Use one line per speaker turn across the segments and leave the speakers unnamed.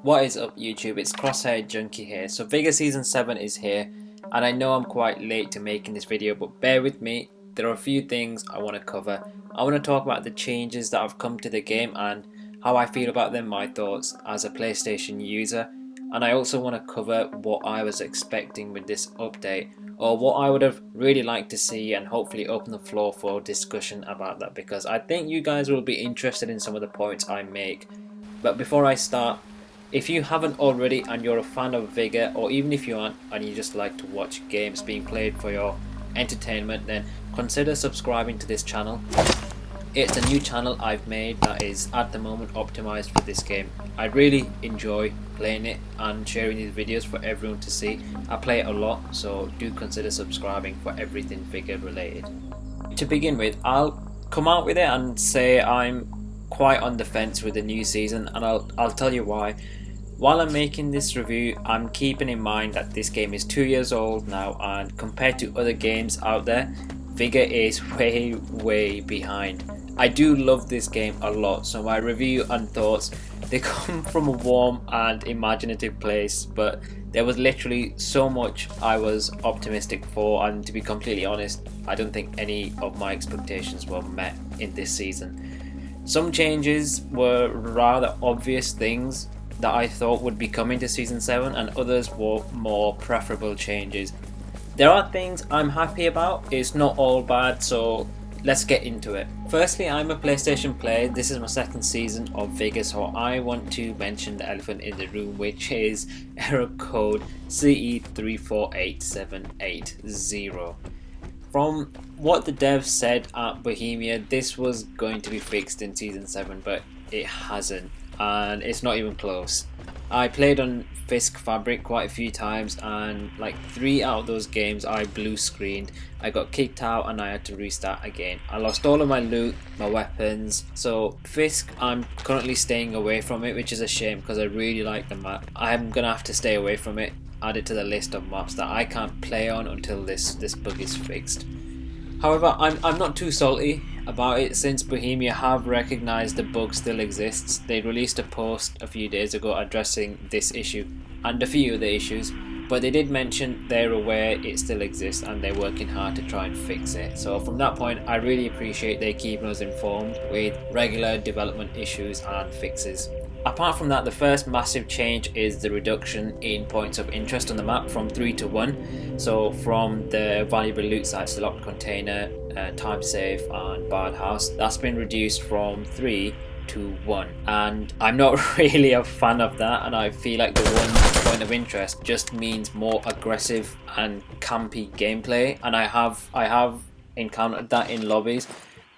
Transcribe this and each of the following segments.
What is up YouTube, it's Crosshair Junkie here. So Vigor Season 7 is here, and I know I'm quite late to making this video, but bear with me, there are a few things I want to cover. I want to talk about the changes that have come to the game and how I feel about them, my thoughts as a PlayStation user, and I also want to cover what I was expecting with this update, or what I would have really liked to see, and hopefully open the floor for discussion about that, because I think you guys will be interested in some of the points I make. But before I start, if you haven't already and you're a fan of Vigor, or even if you aren't and you just like to watch games being played for your entertainment, then consider subscribing to this channel. It's a new channel I've made that is at the moment optimized for this game. I really enjoy playing it and sharing these videos for everyone to see. I play it a lot, so do consider subscribing for everything Vigor related. To begin with, I'll come out with it and say I'm quite on the fence with the new season, and I'll tell you why. While I'm making this review, I'm keeping in mind that this game is 2 years old now, and compared to other games out there, Vigor is way behind. I do love this game a lot, so my review and thoughts, they come from a warm and imaginative place, but there was literally so much I was optimistic for, and to be completely honest, I don't think any of my expectations were met in this season. Some changes were rather obvious things that I thought would be coming to Season 7, and others were more preferable changes. There are things I'm happy about, it's not all bad, so let's get into it. Firstly, I'm a PlayStation player, this is my second season of Vigor, so I want to mention the elephant in the room, which is error code CE348780. From what the devs said at Bohemia, this was going to be fixed in Season 7, but it hasn't, and it's not even close. I played on Fisk Fabric quite a few times, and like 3 out of those games I blue screened. I got kicked out and I had to restart again. I lost all of my loot, my weapons, so Fisk, I'm currently staying away from it, which is a shame because I really like the map. I'm gonna have to stay away from it, add it to the list of maps that I can't play on until this bug is fixed. However, I'm not too salty about it since Bohemia have recognised the bug still exists. They released a post a few days ago addressing this issue and a few other issues, but they did mention they're aware it still exists and they're working hard to try and fix it. So from that point, I really appreciate they keeping us informed with regular development issues and fixes. Apart from that, the first massive change is the reduction in points of interest on the map from 3 to 1. So from the valuable loot sites, the locked container, time safe and barred house, that's been reduced from 3 to 1. And I'm not really a fan of that, and I feel like the 1 point of interest just means more aggressive and campy gameplay, and I have encountered that in lobbies.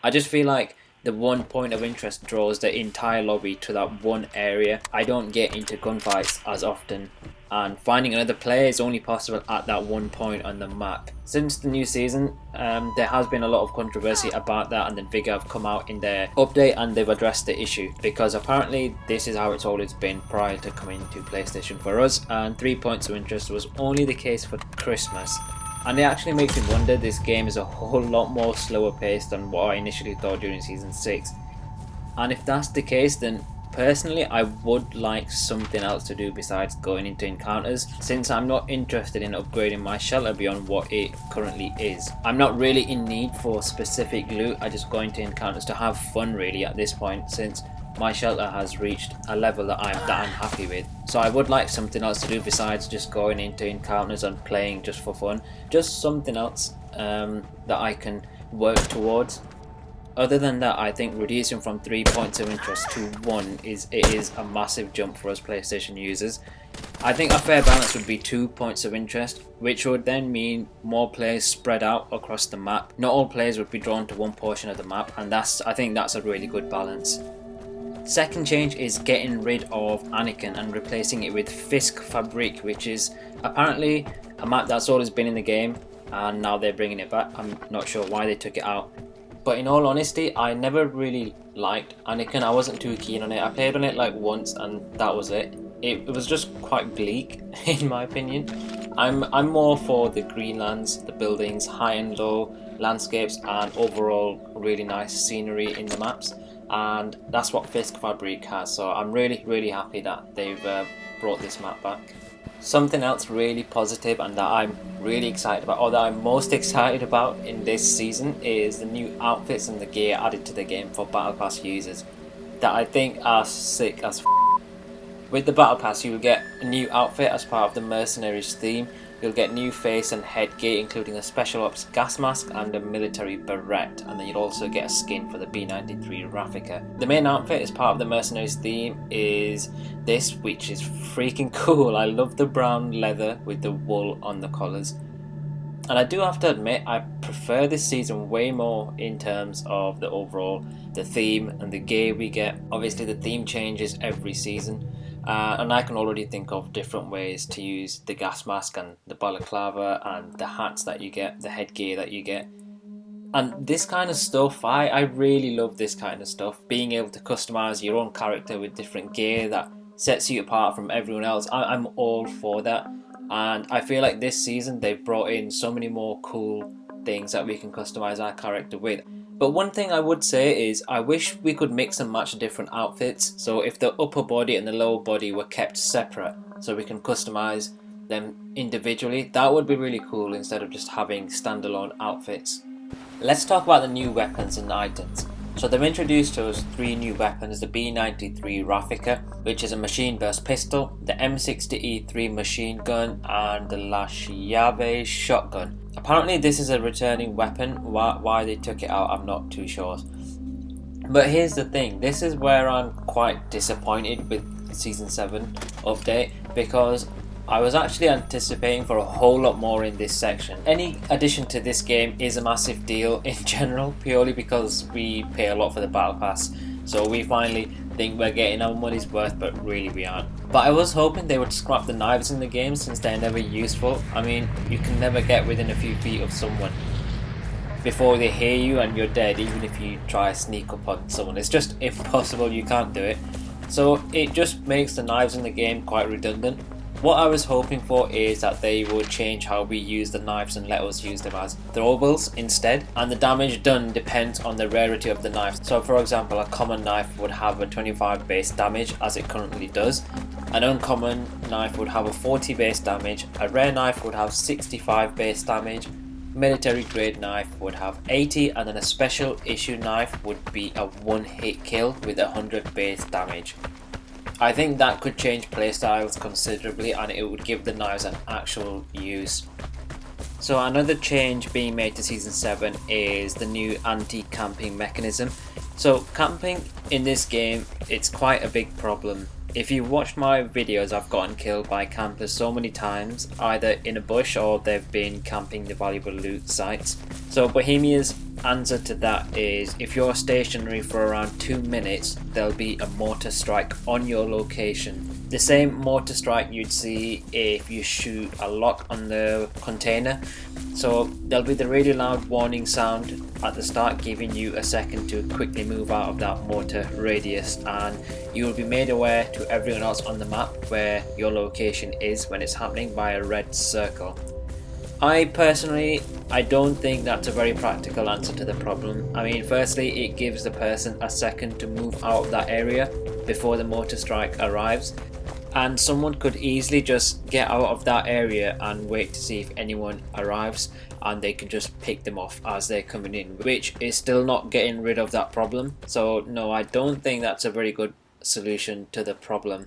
I just feel like the 1 point of interest draws the entire lobby to that one area. I don't get into gunfights as often, and finding another player is only possible at that 1 point on the map. Since the new season, there has been a lot of controversy about that, and then Vigor have come out in their update and they've addressed the issue, because apparently this is how it's always been prior to coming to PlayStation for us, and 3 points of interest was only the case for Christmas. And it actually makes me wonder, this game is a whole lot more slower paced than what I initially thought during Season 6. And if that's the case, then personally I would like something else to do besides going into encounters, since I'm not interested in upgrading my shelter beyond what it currently is. I'm not really in need for specific loot, I just go into encounters to have fun really at this point, since my shelter has reached a level that I'm happy with. So I would like something else to do besides just going into encounters and playing just for fun. Just something else that I can work towards. Other than that, I think reducing from 3 points of interest to 1 is a massive jump for us PlayStation users. I think a fair balance would be 2 points of interest, which would then mean more players spread out across the map. Not all players would be drawn to one portion of the map, and I think that's a really good balance. Second change is getting rid of Anakin and replacing it with Fisk Fabric, which is apparently a map that's always been in the game, and now they're bringing it back. I'm not sure why they took it out, but in all honesty, I never really liked Anakin. I wasn't too keen on it. I played on it like once and that was it. It was just quite bleak in my opinion. I'm more for the green lands, the buildings, high and low landscapes, and overall really nice scenery in the maps. and that's what Fisk Fabric has. So I'm really happy that they've brought this map back. Something else really positive and that I'm really excited about, or that I'm most excited about in this season, is the new outfits and the gear added to the game for Battle Pass users that I think are sick as f***. With the Battle Pass you will get a new outfit as part of the Mercenaries theme. You'll get new face and head gear, including a special ops gas mask and a military beret, and then you'll also get a skin for the B93 Raffica. The main outfit as part of the Mercenaries theme is this, which is freaking cool. I love the brown leather with the wool on the collars. And I do have to admit, I prefer this season way more in terms of the overall, the theme and the gear we get. Obviously the theme changes every season. And I can already think of different ways to use the gas mask and the balaclava and the hats that you get, the headgear that you get. And this kind of stuff, I really love this kind of stuff. Being able to customise your own character with different gear that sets you apart from everyone else. I'm all for that. And I feel like this season they've brought in so many more cool things that we can customise our character with. But one thing I would say is I wish we could mix and match different outfits. So if the upper body and the lower body were kept separate so we can customize them individually, that would be really cool instead of just having standalone outfits. Let's talk about the new weapons and items. So they've introduced to us 3 new weapons: the B93 Raffica, which is a machine burst pistol, the M60E3 machine gun, and the La Chiave shotgun. Apparently this is a returning weapon. Why they took it out, I'm not too sure. But here's the thing, this is where I'm quite disappointed with Season 7 update, because I was actually anticipating for a whole lot more in this section. Any addition to this game is a massive deal in general, purely because we pay a lot for the Battle Pass. So we finally think we're getting our money's worth, but really we aren't. But I was hoping they would scrap the knives in the game since they're never useful. I mean, you can never get within a few feet of someone before they hear you and you're dead, even if you try to sneak up on someone. It's just impossible, you can't do it. So it just makes the knives in the game quite redundant. What I was hoping for is that they would change how we use the knives and let us use them as throwables instead, and the damage done depends on the rarity of the knife. So for example, a common knife would have a 25 base damage as it currently does, an uncommon knife would have a 40 base damage, a rare knife would have 65 base damage, military grade knife would have 80, and then a special issue knife would be a 1-hit kill with 100 base damage. I think that could change playstyles considerably, and it would give the knives an actual use. So another change being made to Season 7 is the new anti-camping mechanism. So camping in this game, it's quite a big problem. If you've watched my videos, I've gotten killed by campers so many times, either in a bush or they've been camping the valuable loot sites. So Bohemia's answer to that is, if you're stationary for around 2 minutes, there'll be a mortar strike on your location. The same mortar strike you'd see if you shoot a lock on the container. So there'll be the really loud warning sound at the start, giving you a second to quickly move out of that mortar radius, and you will be made aware to everyone else on the map where your location is when it's happening by a red circle. I don't think that's a very practical answer to the problem. I mean, firstly, it gives the person a second to move out of that area before the mortar strike arrives, and someone could easily just get out of that area and wait to see if anyone arrives, and they can just pick them off as they're coming in, which is still not getting rid of that problem. So no, I don't think that's a very good solution to the problem.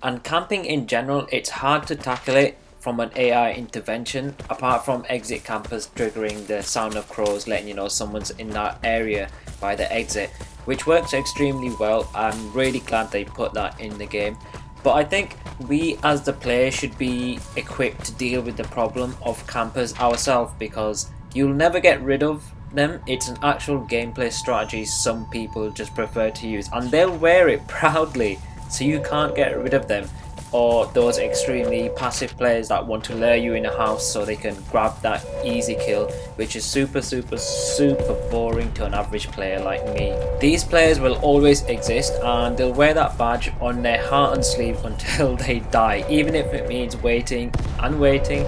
And camping in general, it's hard to tackle it from an AI intervention, apart from exit campers triggering the sound of crows letting you know someone's in that area by the exit, which works extremely well. I'm really glad they put that in the game. But I think we as the player should be equipped to deal with the problem of campers ourselves, because you'll never get rid of them. It's an actual gameplay strategy some people just prefer to use, and they'll wear it proudly, so you can't get rid of them. Or those extremely passive players that want to lure you in a house so they can grab that easy kill, which is super boring to an average player like me. These players will always exist, and they'll wear that badge on their heart and sleeve until they die, even if it means waiting and waiting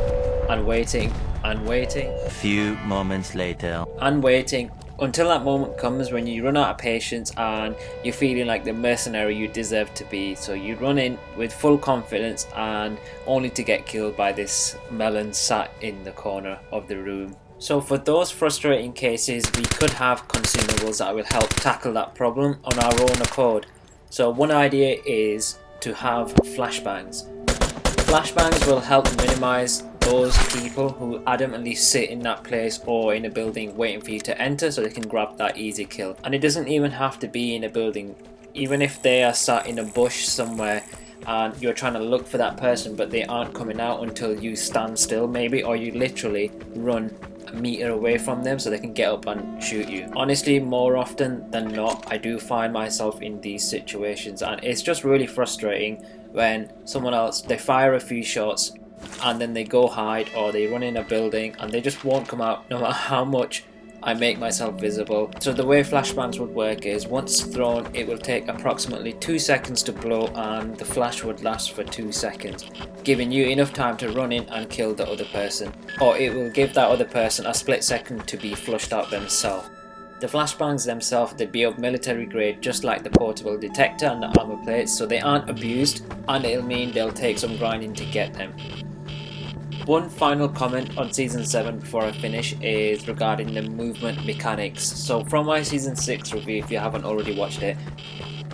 and waiting and waiting.
A few moments later.
And waiting until that moment comes when you run out of patience and you're feeling like the mercenary you deserve to be. So you run in with full confidence and only to get killed by this melon sat in the corner of the room. So for those frustrating cases, we could have consumables that will help tackle that problem on our own accord. So one idea is to have flashbangs. Flashbangs will help minimize those people who adamantly sit in that place or in a building waiting for you to enter so they can grab that easy kill. And it doesn't even have to be in a building. Even if they are sat in a bush somewhere and you're trying to look for that person but they aren't coming out until you stand still maybe, or you literally run a meter away from them so they can get up and shoot you. Honestly, more often than not, I do find myself in these situations, and it's just really frustrating when someone else, they fire a few shots and then they go hide or they run in a building and they just won't come out no matter how much I make myself visible. So the way flashbangs would work is once thrown, it will take approximately 2 seconds to blow and the flash would last for 2 seconds, giving you enough time to run in and kill the other person, or it will give that other person a split second to be flushed out themselves. The flashbangs themselves, they'd be of military grade, just like the portable detector and the armor plates, so they aren't abused and it'll mean they'll take some grinding to get them. One final comment on Season 7 before I finish is regarding the movement mechanics. So from my Season 6 review, if you haven't already watched it,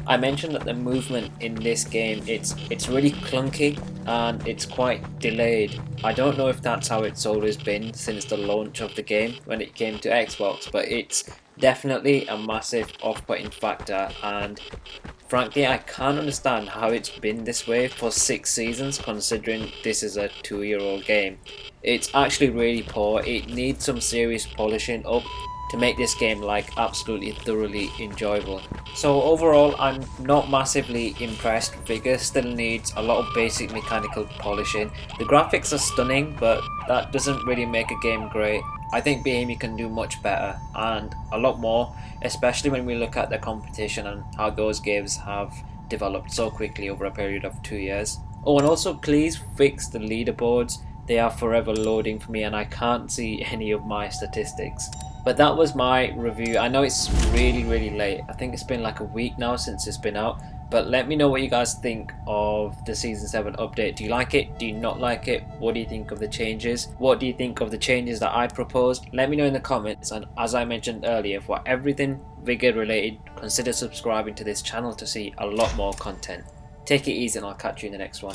I mentioned that the movement in this game, it's really clunky and it's quite delayed. I don't know if that's how it's always been since the launch of the game when it came to Xbox, but it's definitely a massive off-putting factor, and frankly I can't understand how it's been this way for 6 seasons considering this is a 2-year-old game. It's actually really poor. It needs some serious polishing up to make this game like absolutely thoroughly enjoyable. So overall, I'm not massively impressed. Vigor still needs a lot of basic mechanical polishing. The graphics are stunning, but that doesn't really make a game great. I think Bohemia can do much better and a lot more, especially when we look at the competition and how those games have developed so quickly over a period of 2 years. Oh, and also please fix the leaderboards. They are forever loading for me and I can't see any of my statistics. But that was my review. I know it's really late. I think it's been like a week now since it's been out. But let me know what you guys think of the Season 7 update. Do you like it? Do you not like it? What do you think of the changes? What do you think of the changes that I proposed? Let me know in the comments. And as I mentioned earlier, for everything Vigor related, consider subscribing to this channel to see a lot more content. Take it easy and I'll catch you in the next one.